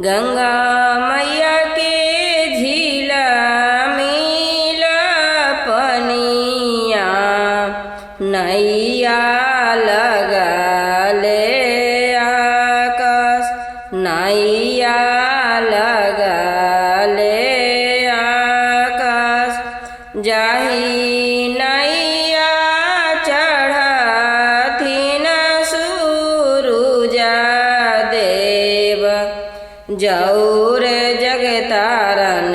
गंगा मैया के झीला मिला पनिया नैया लगा ले आकाश नैया लगा ले आकाश जाही नैया चढ़थिन सूरुजा देव जौर जगतारन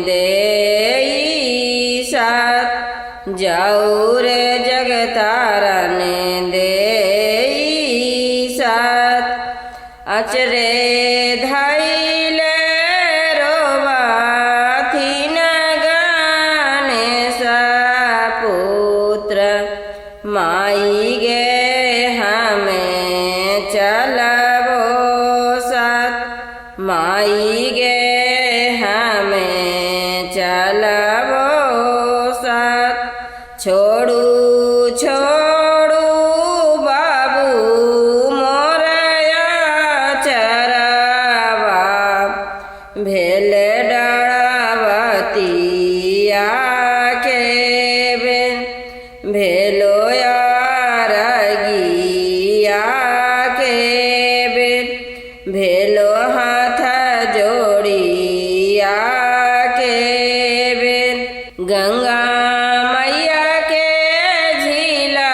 देई साथ जौर जगतारन देई साथ अचरे धैले रोबाथिन गणेश पुत्र माई गे हमें चलबो साथ माई गे हमें चलबो साथ छोड़ू छोड़ू बाबू मोरया चरावा भेल डरावतिया के बेन भेलो यारगिया के बेन भेलो हाथ जोड़िया के बेन गंगा मैया के झीला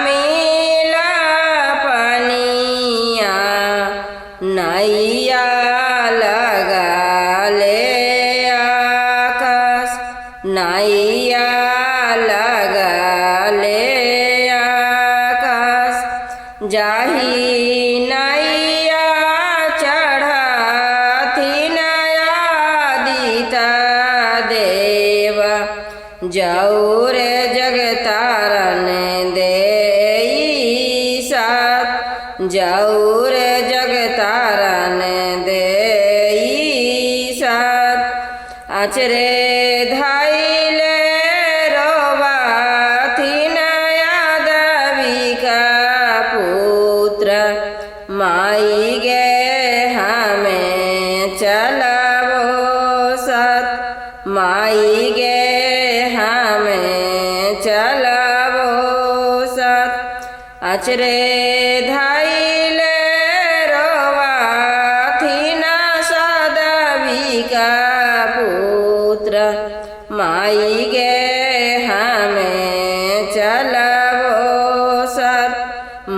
मिला पनिया नैया लगा ले आकाश नैया लगा ले आकाश जाही नैया चढ़थिन आदिता देव जौर जगतारन देई साथ जौर जगतारन देई साथ अचरे धैले रोबाथिन यादविका पुत्र माई गे हमें चलबो साथ माई गे हमें चलबो साथ अचरे धैले रोबाथिन सादविका पुत्र माई गे हमें चलबो साथ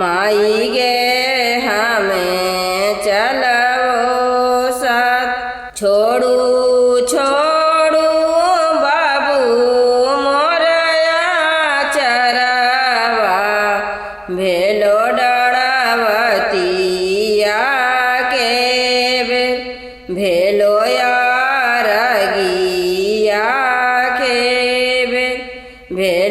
माई गे हमें चलबो साथ छोड़ू छोड़ू बाबू मोरया चरावा भेलो डरावतिया के बेन भेलो यारगिया के बेन भेल